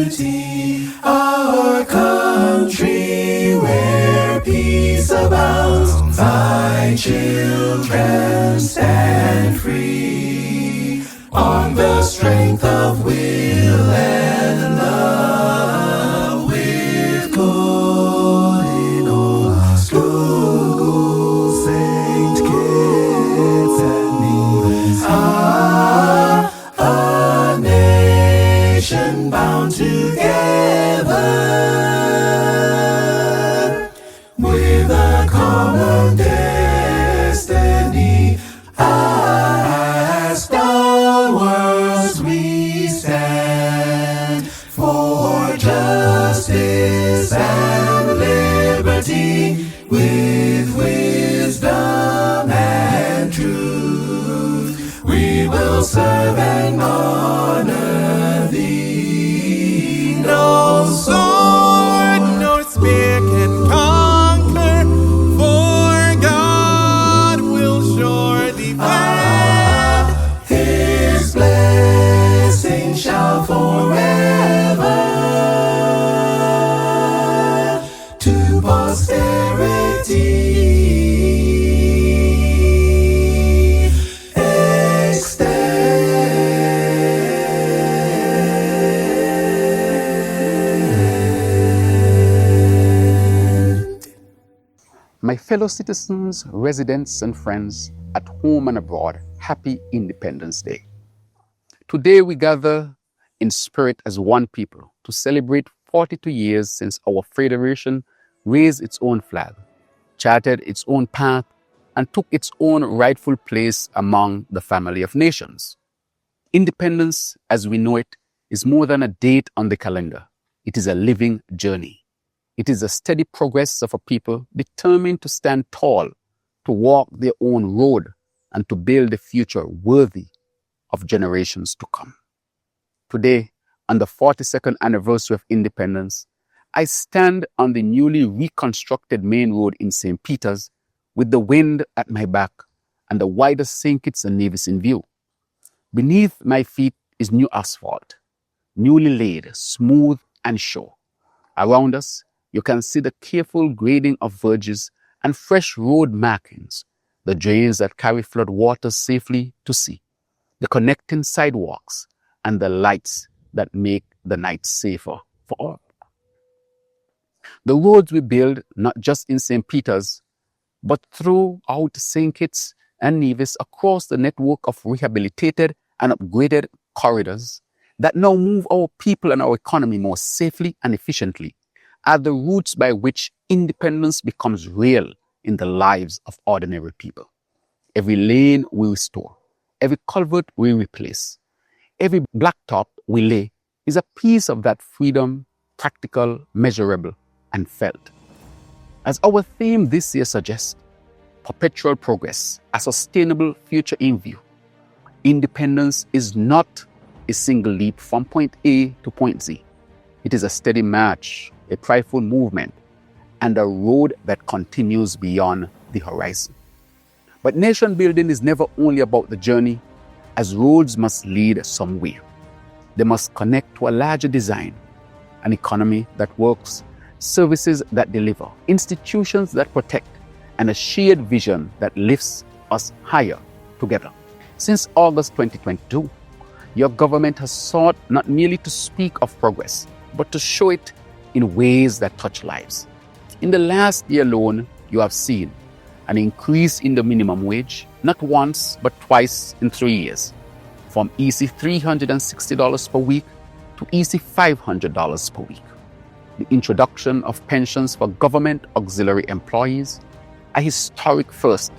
liberty, our country where peace abounds. Thy children stand free on the strength of will and love, with good in all schools, St. Kitts and Nevis. A nation bound together with a common destiny. As stalwarts we stand for justice and liberty, with wisdom and truth we will serve and honor thee. No sword, no spear can conquer, for God will sure defend. His blessing shall forever to posterity extend. My fellow citizens, residents, and friends at home and abroad, happy Independence Day. Today we gather in spirit as one people to celebrate 42 years since our federation raised its own flag, charted its own path, and took its own rightful place among the family of nations. Independence, as we know it, is more than a date on the calendar. It is a living journey. It is a steady progress of a people determined to stand tall, to walk their own road, and to build a future worthy of generations to come. Today, on the 42nd anniversary of independence, I stand on the newly reconstructed main road in St. Peter's with the wind at my back and the wider St. Kitts and Nevis in view. Beneath my feet is new asphalt, newly laid, smooth and sure. Around us, you can see the careful grading of verges and fresh road markings, the drains that carry flood waters safely to sea, the connecting sidewalks, and the lights that make the night safer for all. The roads we build, not just in St. Peter's, but throughout St. Kitts and Nevis across the network of rehabilitated and upgraded corridors that now move our people and our economy more safely and efficiently, are the routes by which independence becomes real in the lives of ordinary people. Every lane we restore, every culvert we replace, every blacktop we lay is a piece of that freedom, practical, measurable, and felt. As our theme this year suggests, perpetual progress, a sustainable future in view. Independence is not a single leap from point A to point Z. It is a steady march, a prideful movement, and a road that continues beyond the horizon. But nation building is never only about the journey, as roads must lead somewhere. They must connect to a larger design, an economy that works, services that deliver, institutions that protect, and a shared vision that lifts us higher together. Since August 2022, your government has sought not merely to speak of progress, but to show it in ways that touch lives. In the last year alone, you have seen an increase in the minimum wage, not once, but twice in 3 years, from EC $360 per week to EC $500 per week. The introduction of pensions for government auxiliary employees, a historic first,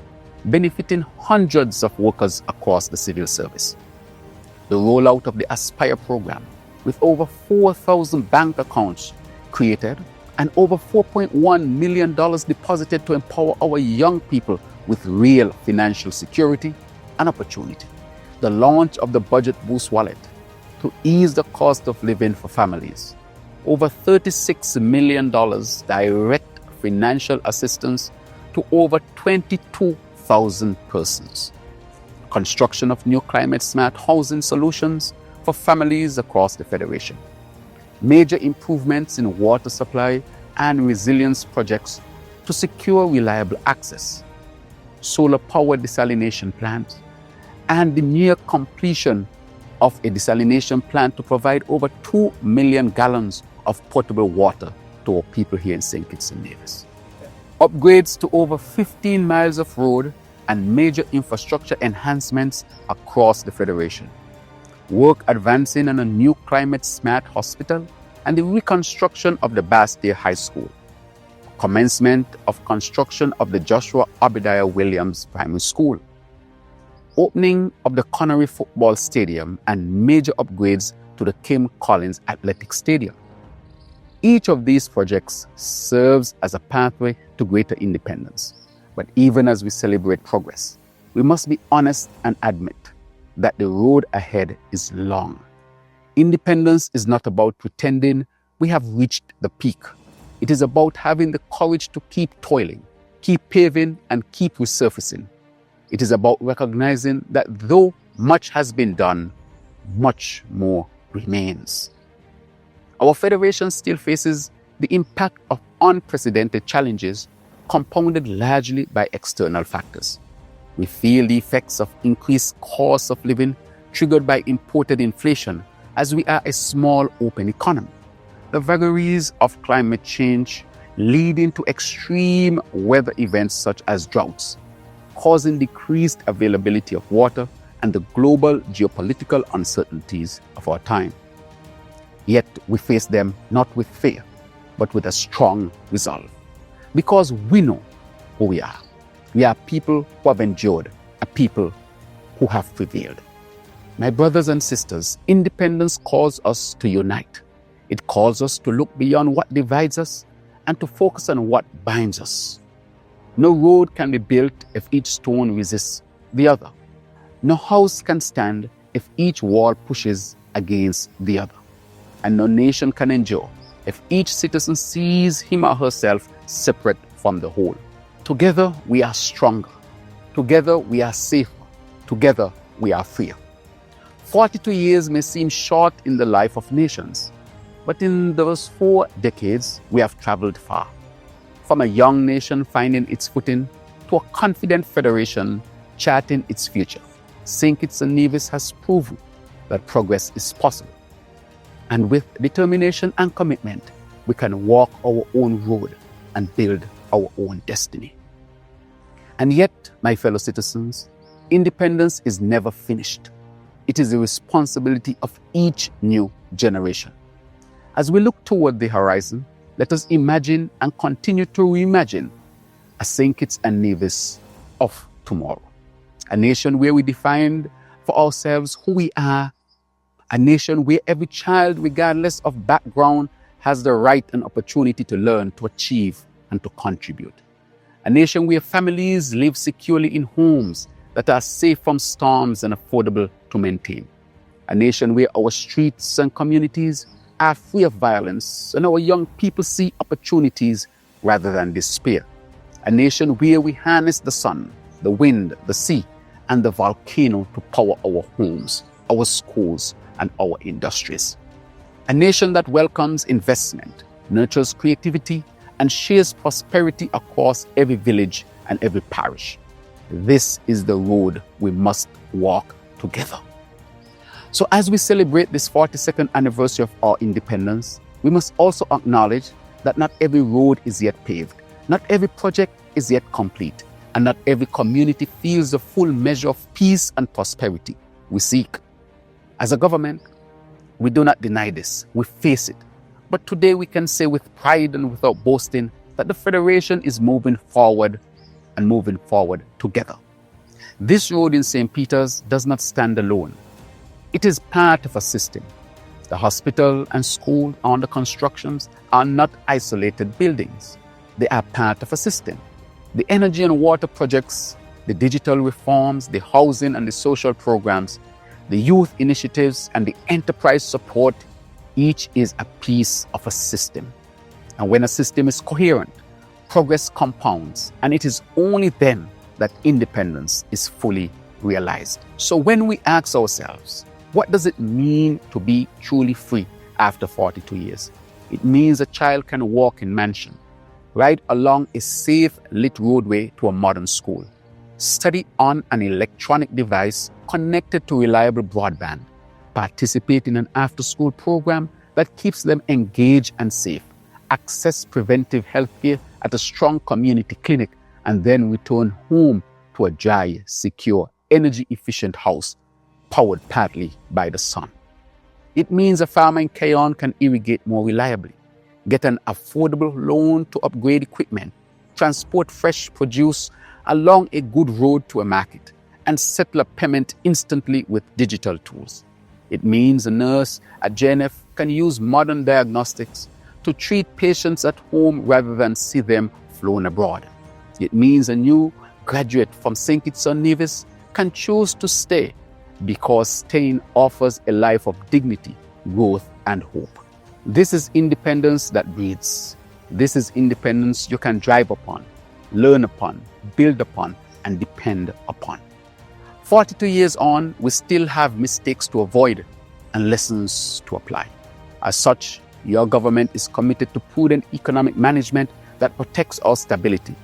benefiting hundreds of workers across the civil service. The rollout of the Aspire program, with over 4,000 bank accounts created and over $4.1 million deposited to empower our young people with real financial security and opportunity. The launch of the Budget Boost Wallet to ease the cost of living for families. Over $36 million direct financial assistance to over 22,000 persons. Construction of new climate-smart housing solutions for families across the Federation. major improvements in water supply and resilience projects to secure reliable access, solar power desalination plants, and the near completion of a desalination plant to provide over 2 million gallons of potable water to our people here in St. Kitts and Nevis. Upgrades to over 15 miles of road and major infrastructure enhancements across the Federation. Work advancing on a new climate-smart hospital and the reconstruction of the Bastille High School. Commencement of construction of the Joshua Obadiah Williams Primary School. Opening of the Connery Football Stadium and major upgrades to the Kim Collins Athletic Stadium. Each of these projects serves as a pathway to greater independence. But even as we celebrate progress, we must be honest and admit that the road ahead is long. Independence is not about pretending we have reached the peak. It is about having the courage to keep toiling, keep paving, and keep resurfacing. It is about recognizing that though much has been done, much more remains. Our Federation still faces the impact of unprecedented challenges compounded largely by external factors. We feel the effects of increased costs of living triggered by imported inflation as we are a small open economy. The vagaries of climate change leading to extreme weather events such as droughts, causing decreased availability of water and the global geopolitical uncertainties of our time. Yet we face them not with fear, but with a strong resolve. Because we know who we are. We are people who have endured, a people who have prevailed. My brothers and sisters, independence calls us to unite. It calls us to look beyond what divides us and to focus on what binds us. No road can be built if each stone resists the other. No house can stand if each wall pushes against the other. And no nation can endure if each citizen sees him or herself separate from the whole. Together we are stronger. Together we are safer. Together we are freer. 42 years may seem short in the life of nations, but in those 4 decades we have traveled far. From a young nation finding its footing to a confident federation charting its future, St. Kitts and Nevis has proven that progress is possible. And with determination and commitment, we can walk our own road and build our own destiny. And yet, my fellow citizens, independence is never finished. It is the responsibility of each new generation. As we look toward the horizon, let us imagine and continue to reimagine a St. Kitts and Nevis of tomorrow. A nation where we define for ourselves who we are. A nation where every child, regardless of background, has the right and opportunity to learn, to achieve, and to contribute. A nation where families live securely in homes that are safe from storms and affordable to maintain. A nation where our streets and communities are free of violence and our young people see opportunities rather than despair. A nation where we harness the sun, the wind, the sea, and the volcano to power our homes, our schools, and our industries. A nation that welcomes investment, nurtures creativity, and shares prosperity across every village and every parish. This is the road we must walk together. So as we celebrate this 42nd anniversary of our independence, we must also acknowledge that not every road is yet paved, not every project is yet complete, and not every community feels the full measure of peace and prosperity we seek. As a government, we do not deny this, we face it. But today we can say with pride and without boasting that the Federation is moving forward and moving forward together. This road in St. Peter's does not stand alone. It is part of a system. The hospital and school under constructions are not isolated buildings. They are part of a system. The energy and water projects, the digital reforms, the housing and the social programs, the youth initiatives and the enterprise support, each is a piece of a system. And when a system is coherent, progress compounds, and it is only then that independence is fully realized. So when we ask ourselves, what does it mean to be truly free after 42 years. It means a child can walk in mansion, ride along a safe lit roadway to a modern school, study on an electronic device connected to reliable broadband, participate in an after-school program that keeps them engaged and safe, access preventive health care at a strong community clinic, and then return home to a dry, secure, energy-efficient house powered partly by the sun. It means a farmer in Keyon can irrigate more reliably, get an affordable loan to upgrade equipment, transport fresh produce along a good road to a market, and settle a payment instantly with digital tools. It means a nurse at JNF can use modern diagnostics to treat patients at home rather than see them flown abroad. It means a new graduate from St. Kitts and Nevis can choose to stay because staying offers a life of dignity, growth, and hope. This is independence that breathes. This is independence you can drive upon, learn upon, build upon, and depend upon. 42 years on, we still have mistakes to avoid and lessons to apply. As such, your government is committed to prudent economic management that protects our stability,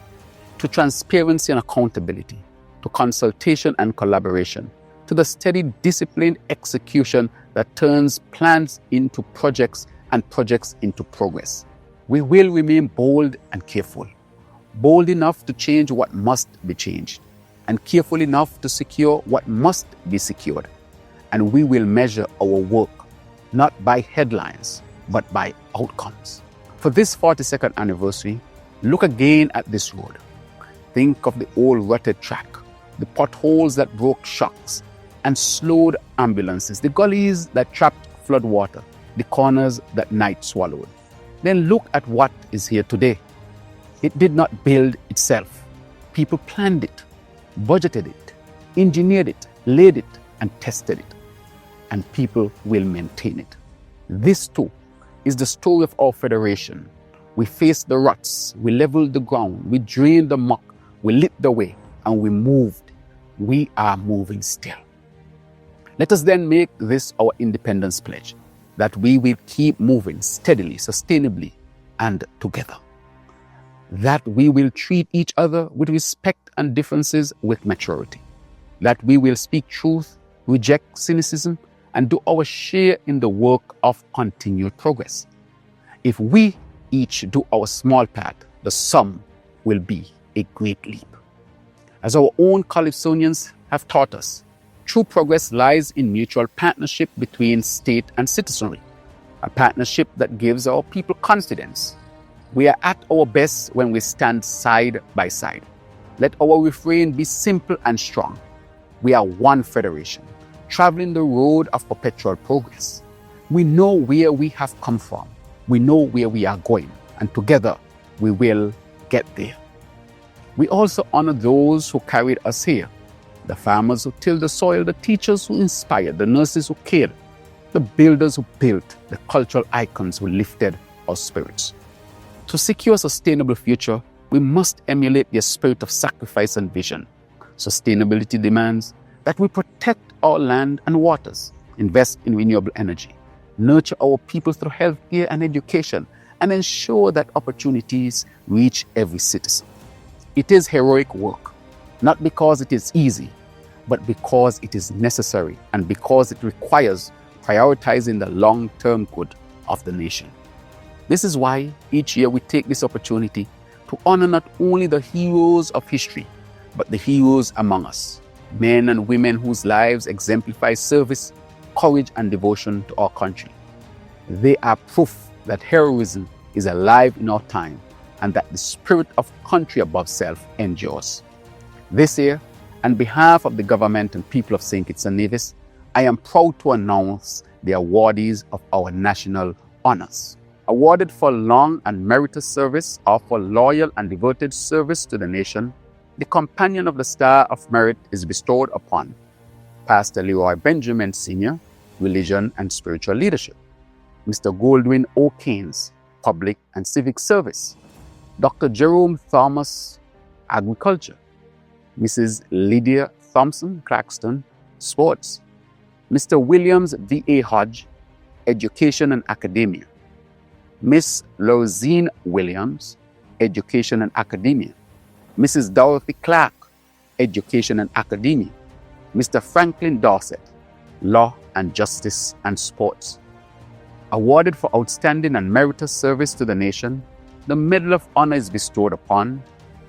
to transparency and accountability, to consultation and collaboration, to the steady, disciplined execution that turns plans into projects and projects into progress. We will remain bold and careful, bold enough to change what must be changed, and careful enough to secure what must be secured. And we will measure our work not by headlines, but by outcomes. For this 42nd anniversary, look again at this road. Think of the old rutted track, the potholes that broke shocks and slowed ambulances, the gullies that trapped flood water, the corners that night swallowed. Then look at what is here today. It did not build itself. People planned it, budgeted it, engineered it, laid it, and tested it. And people will maintain it. This too is the story of our federation. We faced the ruts, we leveled the ground, we drained the muck, we lit the way, and we moved. We are moving still. Let us then make this our independence pledge, that we will keep moving steadily, sustainably, and together. That we will treat each other with respect and differences with maturity. That we will speak truth, reject cynicism, and do our share in the work of continued progress. If we each do our small part, the sum will be a great leap. As our own Calypsonians have taught us, true progress lies in mutual partnership between state and citizenry, a partnership that gives our people confidence. We are at our best when we stand side by side. Let our refrain be simple and strong. We are one federation, traveling the road of perpetual progress. We know where we have come from. We know where we are going, and together we will get there. We also honor those who carried us here, the farmers who tilled the soil, the teachers who inspired, the nurses who cared, the builders who built, the cultural icons who lifted our spirits. To secure a sustainable future, we must emulate their spirit of sacrifice and vision. Sustainability demands that we protect our land and waters, invest in renewable energy, nurture our people through healthcare and education, and ensure that opportunities reach every citizen. It is heroic work, not because it is easy, but because it is necessary and because it requires prioritizing the long-term good of the nation. This is why each year we take this opportunity to honor not only the heroes of history, but the heroes among us, men and women whose lives exemplify service, courage, and devotion to our country. They are proof that heroism is alive in our time and that the spirit of country above self endures. This year, on behalf of the government and people of St. Kitts and Nevis, I am proud to announce the awardees of our national honors. Awarded for long and meritorious service or for loyal and devoted service to the nation, the Companion of the Star of Merit is bestowed upon Pastor Leroy Benjamin Sr., Religion and Spiritual Leadership, Mr. Goldwyn O. Keynes, Public and Civic Service, Dr. Jerome Thomas, Agriculture, Mrs. Lydia Thompson Claxton, Sports, Mr. Williams V.A. Hodge, Education and Academia. Miss Lorraine Williams, Education and Academia. Mrs. Dorothy Clark, Education and Academia. Mr. Franklin Dorset, Law and Justice and Sports. Awarded for outstanding and meritorious service to the nation, the Medal of Honor is bestowed upon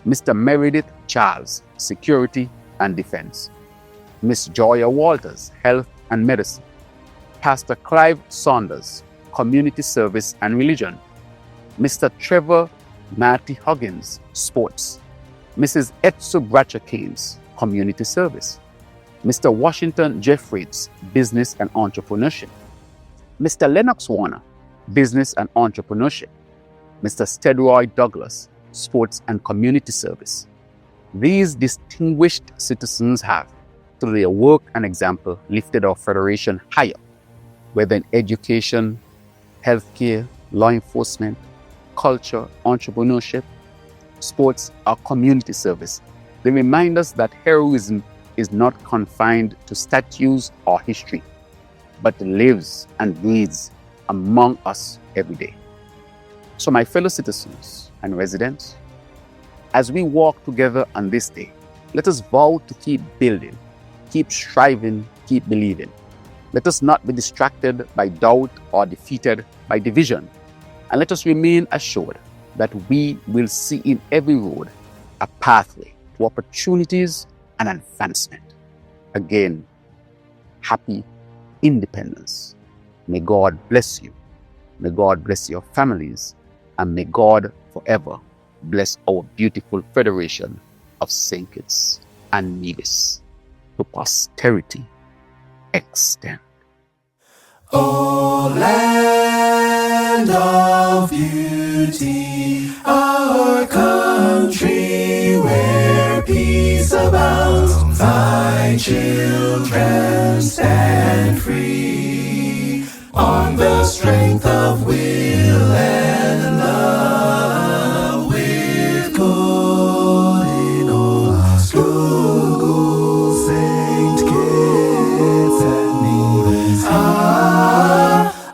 Mr. Meredith Charles, Security and Defense. Miss Joya Walters, Health and Medicine. Pastor Clive Saunders, Community Service and Religion. Mr. Trevor Marty Huggins, Sports. Mrs. Etsu Bracha Keynes, Community Service. Mr. Washington Jeffries, Business and Entrepreneurship. Mr. Lennox Warner, Business and Entrepreneurship. Mr. Stedroy Douglas, Sports and Community Service. These distinguished citizens have, through their work and example, lifted our Federation higher, whether in education, healthcare, law enforcement, culture, entrepreneurship, sports, or community service. They remind us that heroism is not confined to statues or history, but lives and breathes among us every day. So my fellow citizens and residents, as we walk together on this day, let us vow to keep building, keep striving, keep believing. Let us not be distracted by doubt or defeated by division. And let us remain assured that we will see in every road a pathway to opportunities and advancement. Again, happy independence. May God bless you. May God bless your families. And may God forever bless our beautiful Federation of St. Kitts and Nevis. To posterity extend. O land of beauty, our country where peace abounds, thy children stand free on the strength of will and love, with good in all our schools, St. Kitts and Nevis.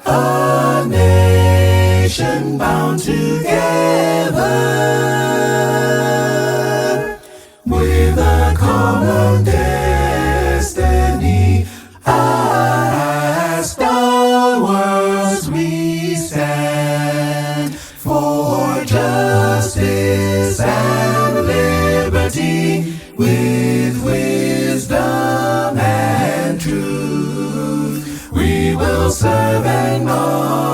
A nation bound together with a common destiny. As stalwarts we stand for justice and liberty, with wisdom and truth we will serve and honor